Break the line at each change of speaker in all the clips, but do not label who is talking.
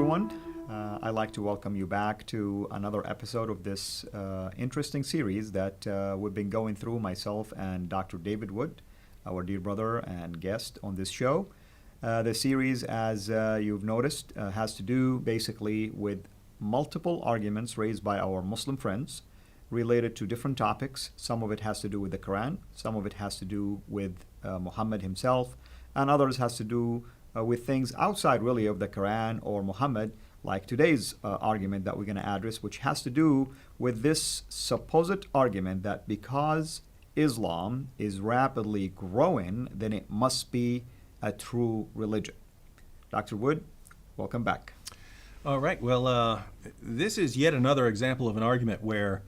everyone. I'd like to welcome you back to another episode of this interesting series that we've been going through, myself and Dr. David Wood, our dear brother and guest on this show. The series, as you've noticed, has to do basically with multiple arguments raised by our Muslim friends related to different topics. Some of it has to do with the Quran, some of it has to do with Muhammad himself, and others has to do with things outside really of the Quran or Muhammad, like today's argument that we're going to address, which has to do with this supposed argument that because Islam is rapidly growing, then it must be a true religion. Dr. Wood, welcome back.
All right. Well, this is yet another example of an argument where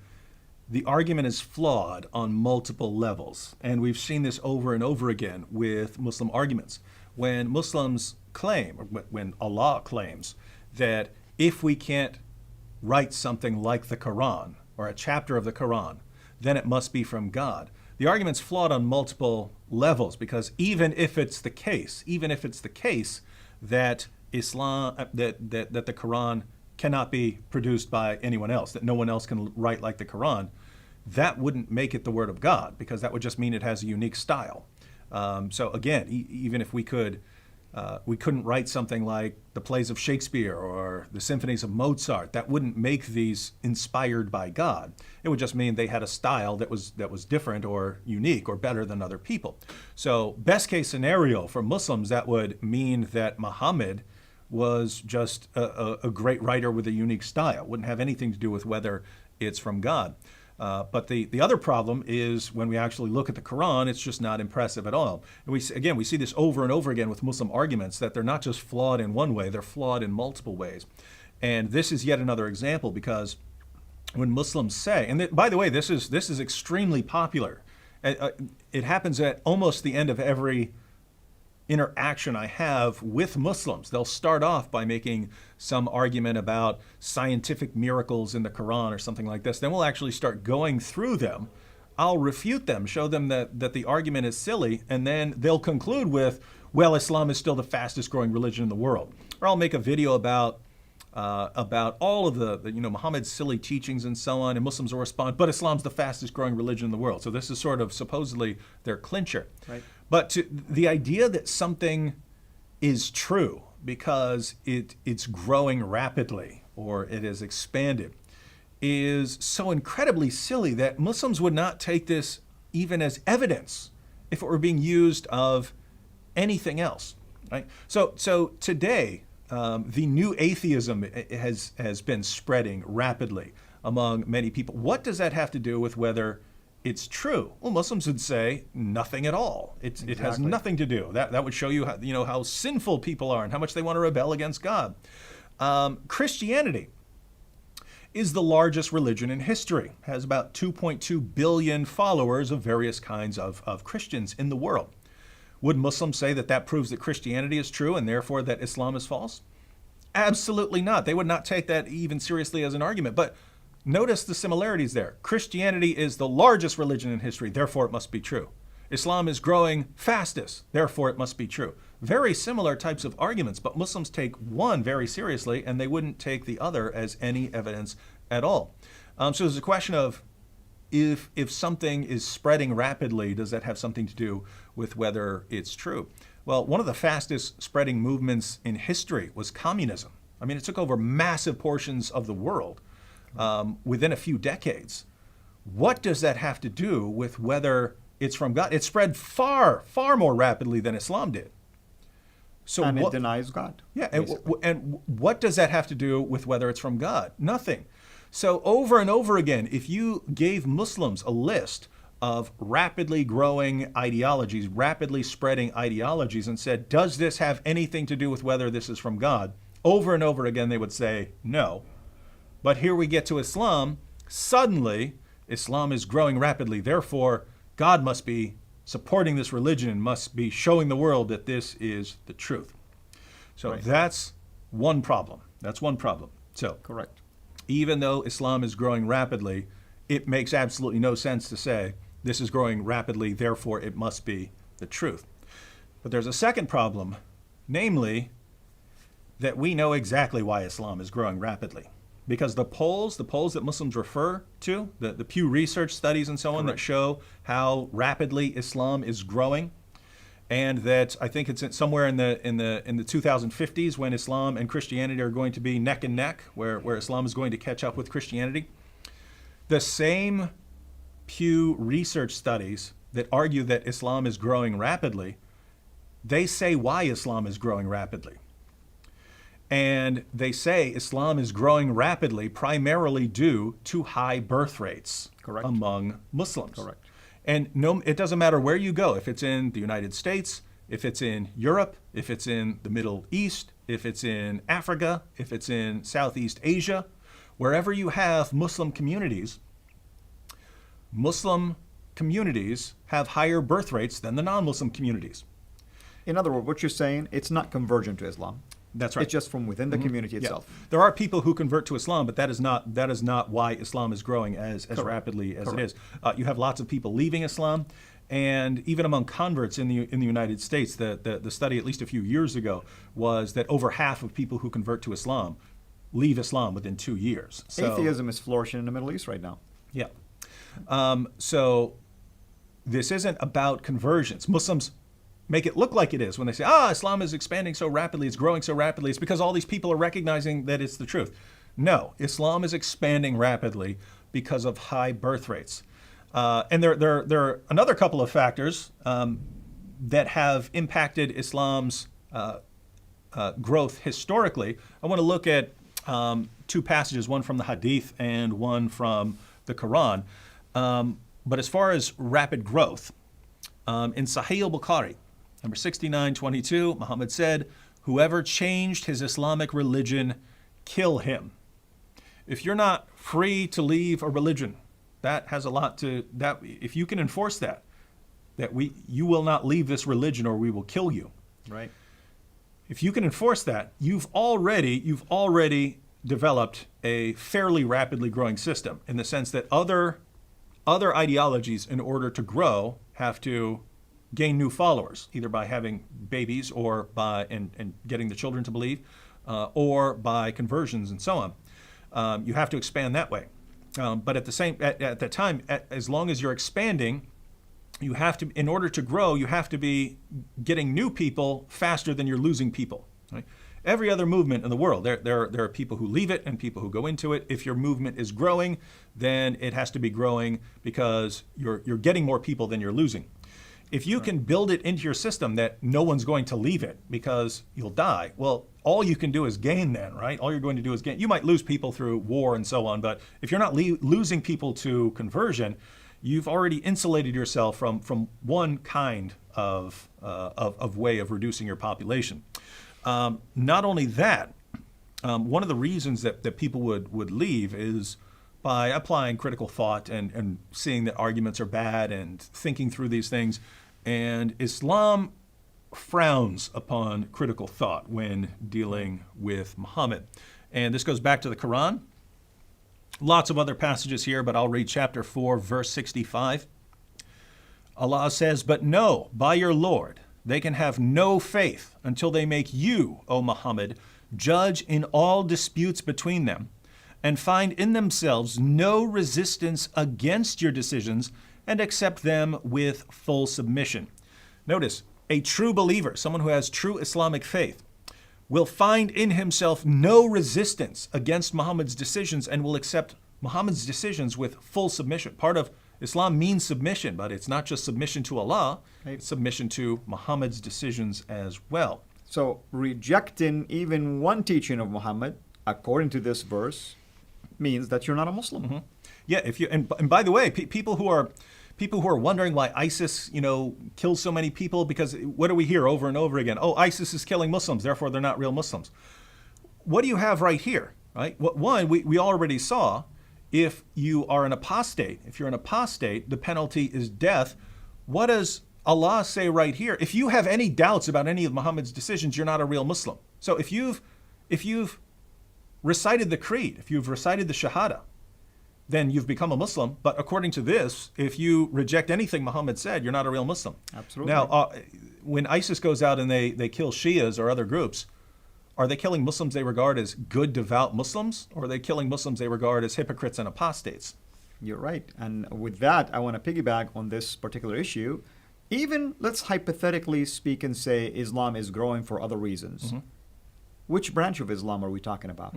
the argument is flawed on multiple levels. And we've seen this over and over again with Muslim arguments. When Muslims claim, or when Allah claims, that if we can't write something like the Quran or a chapter of the Quran, then it must be from God. The argument's flawed on multiple levels, because even if it's the case that Islam, that the Quran cannot be produced by anyone else, that no one else can write like the Quran, that wouldn't make it the word of God, because that would just mean it has a unique style. So again, even if we couldn't write something like the plays of Shakespeare or the symphonies of Mozart, that wouldn't make these inspired by God. It would just mean they had a style that was different or unique or better than other people. So best case scenario for Muslims, that would mean that Muhammad was just a great writer with a unique style. Wouldn't have anything to do with whether it's from God. But the other problem is when we actually look at the Quran, it's just not impressive at all. And we see this over and over again with Muslim arguments, that they're not just flawed in one way, they're flawed in multiple ways. And this is yet another example, because when Muslims say, and by the way, this is extremely popular. It happens at almost the end of every interaction I have with Muslims. They'll start off by making some argument about scientific miracles in the Quran or something like this. Then we'll actually start going through them. I'll refute them, show them that the argument is silly, and then they'll conclude with, well, Islam is still the fastest growing religion in the world. Or I'll make a video about all of the Muhammad's silly teachings and so on, and Muslims will respond, but Islam's the fastest growing religion in the world. So this is sort of supposedly their clincher. Right. But the idea that something is true because it's growing rapidly or it has expanded is so incredibly silly that Muslims would not take this even as evidence if it were being used of anything else. Right? So today, the new atheism has been spreading rapidly among many people. What does that have to do with whether it's true? Well, Muslims would say nothing at all. It has nothing to do. That would show you how sinful people are and how much they want to rebel against God. Christianity is the largest religion in history. Has about 2.2 billion followers of various kinds of Christians in the world. Would Muslims say that proves that Christianity is true and therefore that Islam is false? Absolutely not. They would not take that even seriously as an argument. But notice the similarities there. Christianity is the largest religion in history, therefore it must be true. Islam is growing fastest, therefore it must be true. Very similar types of arguments, but Muslims take one very seriously and they wouldn't take the other as any evidence at all. So there's a question of if something is spreading rapidly, does that have something to do with whether it's true? Well, one of the fastest spreading movements in history was communism. I mean, it took over massive portions of the world within a few decades. What does that have to do with whether it's from God? It spread far, far more rapidly than Islam did. So
it denies God.
Yeah, and what does that have to do with whether it's from God? Nothing. So over and over again, if you gave Muslims a list of rapidly growing ideologies, rapidly spreading ideologies, and said, does this have anything to do with whether this is from God? Over and over again, they would say no. But here we get to Islam. Suddenly, Islam is growing rapidly. Therefore, God must be supporting this religion, must be showing the world that this is the truth. So That's one problem. That's one problem. So
correct.
Even though Islam is growing rapidly, it makes absolutely no sense to say this is growing rapidly, therefore it must be the truth. But there's a second problem, namely, that we know exactly why Islam is growing rapidly. Because the polls that Muslims refer to, the Pew Research studies and so on, that show how rapidly Islam is growing, and that I think it's somewhere in the 2050s when Islam and Christianity are going to be neck and neck, where Islam is going to catch up with Christianity. The same Pew Research studies that argue that Islam is growing rapidly, they say why Islam is growing rapidly. And they say Islam is growing rapidly primarily due to high birth rates among Muslims.
Correct.
And no, it doesn't matter where you go, if it's in the United States, if it's in Europe, if it's in the Middle East, if it's in Africa, if it's in Southeast Asia, wherever you have Muslim communities have higher birth rates than the non-Muslim communities.
In other words, what you're saying, it's not convergent to Islam.
That's right.
It's just from within the community itself.
Yeah. There are people who convert to Islam, but that is not why Islam is growing as rapidly as it is. You have lots of people leaving Islam, and even among converts in the United States, the study at least a few years ago was that over half of people who convert to Islam leave Islam within 2 years. So,
atheism is flourishing in the Middle East right now.
Yeah. So this isn't about conversions. Muslims make it look like it is when they say, Islam is expanding so rapidly, it's growing so rapidly. It's because all these people are recognizing that it's the truth. No, Islam is expanding rapidly because of high birth rates. And there are another couple of factors that have impacted Islam's growth historically. I want to look at two passages, one from the Hadith and one from the Quran. But as far as rapid growth, in Sahih al-Bukhari, number 6922, Muhammad said, "Whoever changed his Islamic religion, kill him." If you're not free to leave a religion, that has a lot to that. If you can enforce that you will not leave this religion or we will kill you.
Right.
If you can enforce that, you've already developed a fairly rapidly growing system, in the sense that other ideologies, in order to grow, have to gain new followers, either by having babies or by and getting the children to believe, or by conversions and so on. You have to expand that way. But at the time, as long as you're expanding, you have to, in order to grow, you have to be getting new people faster than you're losing people. Right? Every other movement in the world, there are people who leave it and people who go into it. If your movement is growing, then it has to be growing because you're getting more people than you're losing. If you can build it into your system that no one's going to leave it because you'll die, well, all you can do is gain then, right? All you're going to do is gain. You might lose people through war and so on, but if you're not losing people to conversion, you've already insulated yourself from one kind of way of reducing your population. Not only that, one of the reasons that people would leave is by applying critical thought and seeing that arguments are bad and thinking through these things. And Islam frowns upon critical thought when dealing with Muhammad. And this goes back to the Quran. Lots of other passages here, but I'll read chapter 4, verse 65. Allah says, "But no, by your Lord, they can have no faith until they make you, O Muhammad, judge in all disputes between them, and find in themselves no resistance against your decisions, and accept them with full submission." Notice, a true believer, someone who has true Islamic faith, will find in himself no resistance against Muhammad's decisions and will accept Muhammad's decisions with full submission. Part of Islam means submission, but it's not just submission to Allah, it's submission to Muhammad's decisions as well.
So rejecting even one teaching of Muhammad, according to this verse, means that you're not a Muslim.
Mm-hmm. Yeah, and by the way, people who are wondering why ISIS, kills so many people, because what do we hear over and over again? Oh, ISIS is killing Muslims, therefore they're not real Muslims. What do you have right here? Right? One, we already saw, if you are an apostate, the penalty is death. What does Allah say right here? If you have any doubts about any of Muhammad's decisions, you're not a real Muslim. So if you've recited the creed, if you've recited the Shahada, then you've become a Muslim. But according to this, if you reject anything Muhammad said, you're not a real Muslim.
Absolutely.
Now, when ISIS goes out and they kill Shias or other groups, Are they killing Muslims they regard as good, devout Muslims, or are they killing Muslims they regard as hypocrites and apostates?
You're right. And with that, I want to piggyback on this particular issue. Even let's hypothetically speak and say Islam is growing for other reasons. Which branch of Islam are we talking about?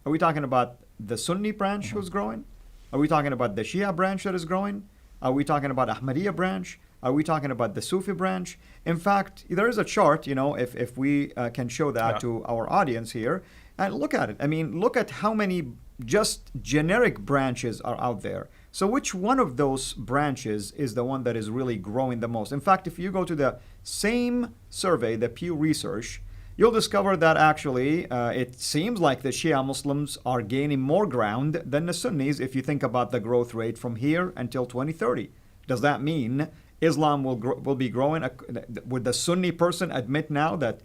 Are we talking about the Sunni branch who's growing? Are we talking about the Shia branch that is growing? Are we talking about Ahmadiyya branch? Are we talking about the Sufi branch? In fact, there is a chart, if we can show that to our audience here, and look at it. I mean, look at how many just generic branches are out there. So which one of those branches is the one that is really growing the most? In fact, if you go to the same survey, the Pew Research, you'll discover that actually it seems like the Shia Muslims are gaining more ground than the Sunnis if you think about the growth rate from here until 2030. Does that mean Islam will be growing? Would the Sunni person admit now that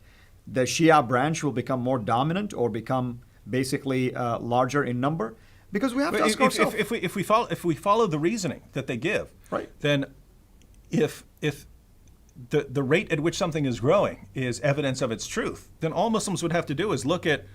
the Shia branch will become more dominant or become basically larger in number? Because we have to ask ourselves.
If we follow the reasoning that they give,
right,
then if the rate at which something is growing is evidence of its truth, then all Muslims would have to do is look at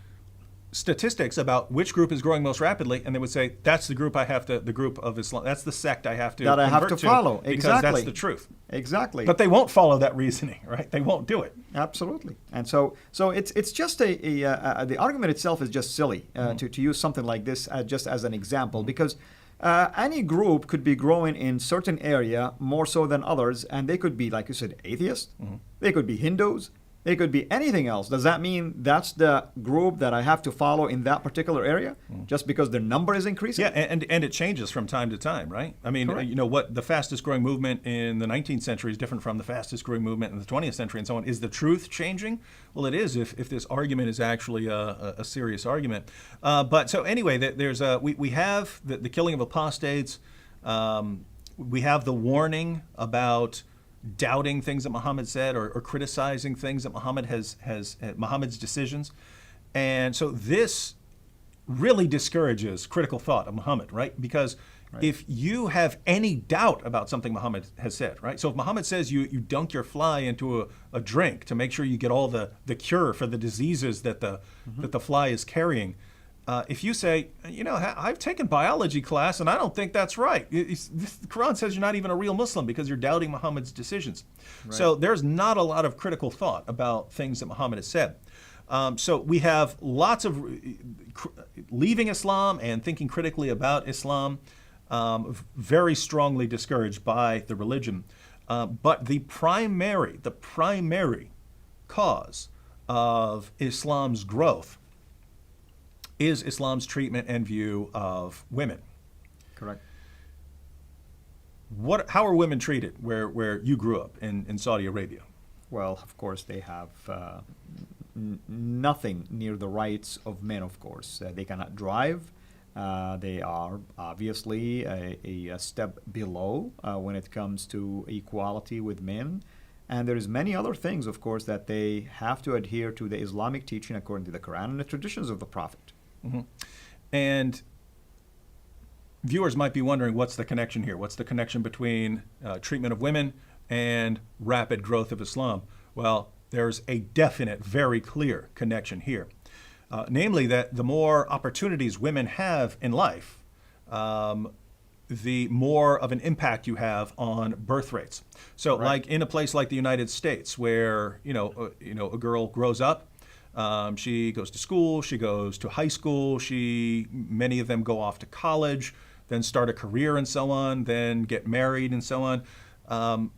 statistics about which group is growing most rapidly, and they would say, that's the group the group of Islam, that's the sect I have to
that I have to follow.
Because
exactly.
That's the truth.
Exactly.
But they won't follow that reasoning, right? They won't do it.
Absolutely. And so it's just the argument itself is just silly to use something like this just as an example, because any group could be growing in certain area more so than others, and they could be, like you said, atheists. They could be Hindus. They could be anything else. Does that mean that's the group that I have to follow in that particular area just because their number is increasing?
Yeah, and it changes from time to time, right? I mean,
Correct.
What the fastest growing movement in the 19th century is different from the fastest growing movement in the 20th century and so on. Is the truth changing? Well, it is if this argument is actually a serious argument. But so anyway, we have the killing of apostates. We have the warning about doubting things that Muhammad said or criticizing things that Muhammad has Muhammad's decisions. And so this really discourages critical thought of Muhammad, right? Because if you have any doubt about something Muhammad has said, right? So if Muhammad says you dunk your fly into a drink to make sure you get all the cure for the diseases that the fly is carrying, if you say, I've taken biology class and I don't think that's right. The Quran says you're not even a real Muslim because you're doubting Muhammad's decisions. Right. So there's not a lot of critical thought about things that Muhammad has said. So we have lots of leaving Islam and thinking critically about Islam, very strongly discouraged by the religion. But the primary cause of Islam's growth is Islam's treatment and view of women.
Correct.
How are women treated where you grew up in Saudi Arabia?
Well, of course, they have nothing near the rights of men, of course. They cannot drive. They are obviously a step below when it comes to equality with men. And there's many other things, of course, that they have to adhere to the Islamic teaching according to the Quran and the traditions of the Prophet.
And viewers might be wondering, what's the connection here? What's the connection between treatment of women and rapid growth of Islam? Well, there's a definite, very clear connection here. Namely that the more opportunities women have in life, the more of an impact you have on birth rates. So like in a place like the United States where, a girl grows up, she goes to school, she goes to high school, many of them go off to college, then start a career and so on, then get married and so on.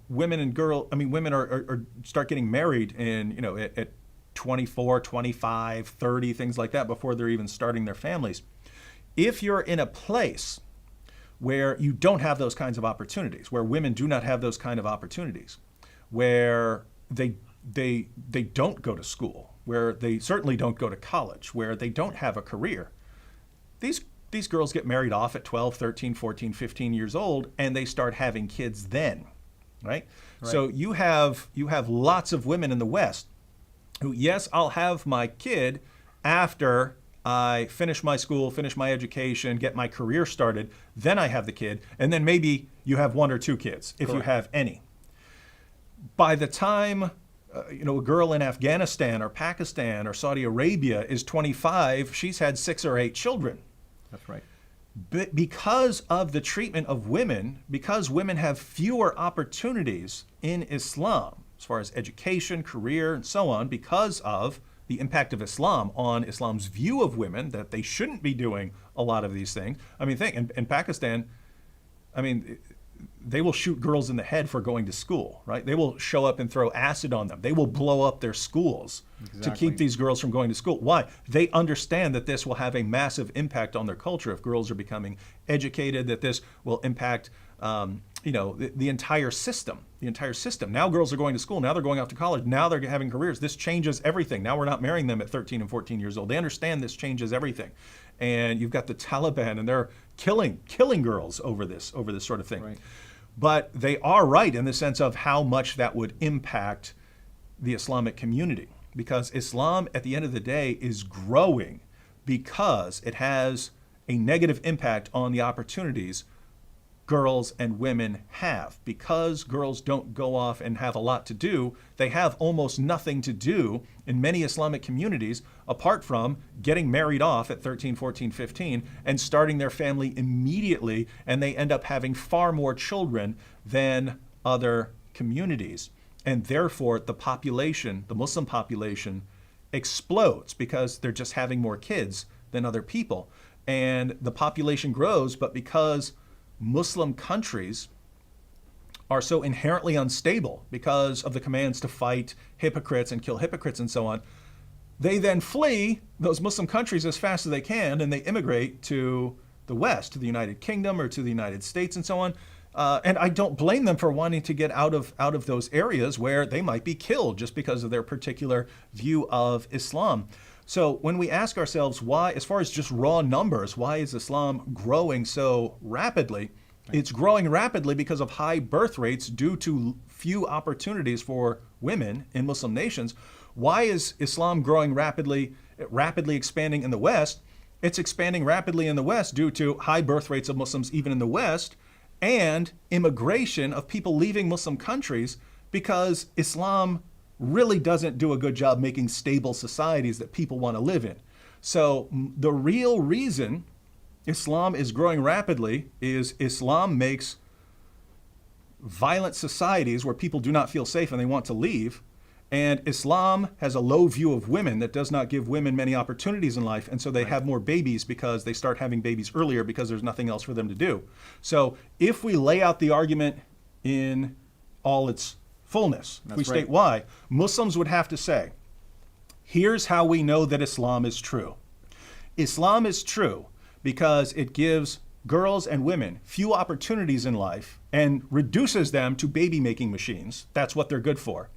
Women are start getting married at 24, 25, 30, things like that before they're even starting their families. If you're in a place where you don't have those kinds of opportunities, where women do not have those kind of opportunities, where they don't go to school, where they certainly don't go to college, where they don't have a career, these girls get married off at 12, 13, 14, 15 years old, and they start having kids then, right? So you have lots of women in the West who, yes, I'll have my kid after I finish my school, finish my education, get my career started, then I have the kid, and then maybe you have one or two kids, if you have any. By the time a girl in Afghanistan or Pakistan or Saudi Arabia is 25, she's had 6 or 8 children.
That's right.
But because of the treatment of women, because women have fewer opportunities in Islam, as far as education, career, and so on, because of the impact of Islam on Islam's view of women, that they shouldn't be doing a lot of these things. I mean, think, in Pakistan, I mean, they will shoot girls in the head for going to school, right? They will show up and throw acid on them. They will blow up their schools to keep these girls from going to school. Why? They understand that this will have a massive impact on their culture if girls are becoming educated, that this will impact the entire system. The entire system. Now girls are going to school. Now they're going off to college. Now they're having careers. This changes everything. Now we're not marrying them at 13 and 14 years old. They understand this changes everything. And you've got the Taliban, and they're killing girls over this sort of thing.
Right.
But they are right in the sense of how much that would impact the Islamic community. Because Islam, at the end of the day, is growing because it has a negative impact on the opportunities girls and women have. Because girls don't go off and have a lot to do, they have almost nothing to do in many Islamic communities apart from getting married off at 13, 14, 15 and starting their family immediately, and they end up having far more children than other communities. And therefore, the population, the Muslim population, explodes because they're just having more kids than other people. And the population grows, but because Muslim countries are so inherently unstable because of the commands to fight hypocrites and kill hypocrites and so on, they then flee those Muslim countries as fast as they can, and they immigrate to the West, to the United Kingdom or to the United States and so on. And I don't blame them for wanting to get out of those areas where they might be killed just because of their particular view of Islam. So when we ask ourselves why, as far as just raw numbers, why is Islam growing so rapidly? Right. It's growing rapidly because of high birth rates due to few opportunities for women in Muslim nations. Why is Islam growing rapidly expanding in the West? It's expanding rapidly in the West due to high birth rates of Muslims even in the West, and immigration of people leaving Muslim countries because Islam really doesn't do a good job making stable societies that people want to live in. So the real reason Islam is growing rapidly is Islam makes violent societies where people do not feel safe and they want to leave. And Islam has a low view of women that does not give women many opportunities in life. And so they have more babies because they start having babies earlier because there's nothing else for them to do. So if we lay out the argument in all its fullness, if we state why, Muslims would have to say, here's how we know that Islam is true. Islam is true because it gives girls and women few opportunities in life and reduces them to baby-making machines. That's what they're good for.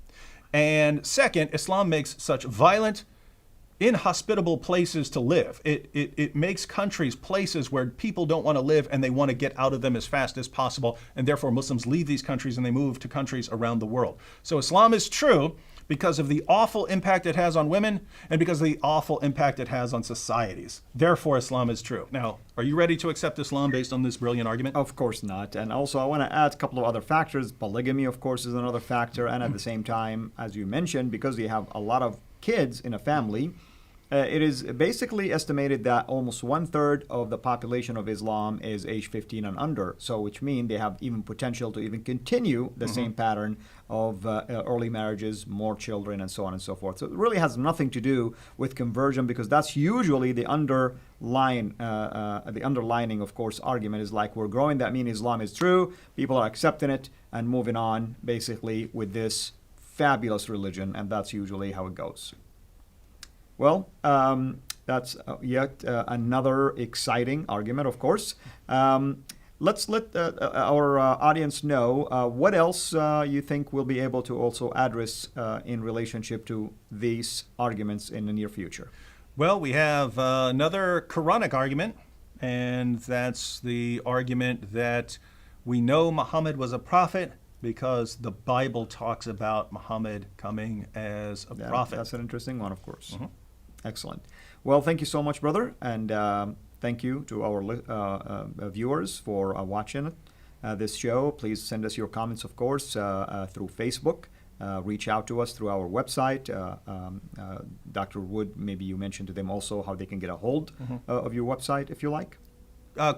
And second, Islam makes such violent, inhospitable places to live. It makes countries places where people don't want to live and they want to get out of them as fast as possible. And therefore, Muslims leave these countries and they move to countries around the world. So Islam is true because of the awful impact it has on women and because of the awful impact it has on societies. Therefore, Islam is true. Now, are you ready to accept Islam based on this brilliant argument?
Of course not. And also, I want to add a couple of other factors. Polygamy, of course, is another factor. And at the same time, as you mentioned, because you have a lot of kids in a family, it is basically estimated that almost 1/3 of the population of Islam is age 15 and under. So, which means they have even potential to even continue the same pattern of early marriages, more children, and so on and so forth. So it really has nothing to do with conversion, because that's usually the underlining, of course, argument is like, we're growing, that means Islam is true, people are accepting it and moving on basically with this fabulous religion, and that's usually how it goes. Well, that's yet another exciting argument, of course. Let's let our audience know what else you think we'll be able to also address in relationship to these arguments in the near future.
Well, we have another Quranic argument, and that's the argument that we know Muhammad was a prophet because the Bible talks about Muhammad coming as a prophet.
That's an interesting one, of course. Excellent. Well, thank you so much, brother, and thank you to our viewers for watching this show. Please send us your comments, of course, through Facebook reach out to us through our website. Dr. Wood, maybe you mentioned to them also how they can get a hold of your website if you like.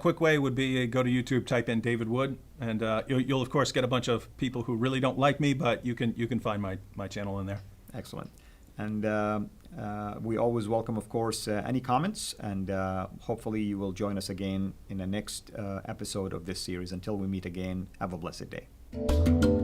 Quick way would be go to YouTube, type in David Wood, and you'll of course get a bunch of people who really don't like me, but you can find my channel in there.
Excellent. And we always welcome, of course, any comments, and hopefully you will join us again in the next episode of this series. Until we meet again, have a blessed day.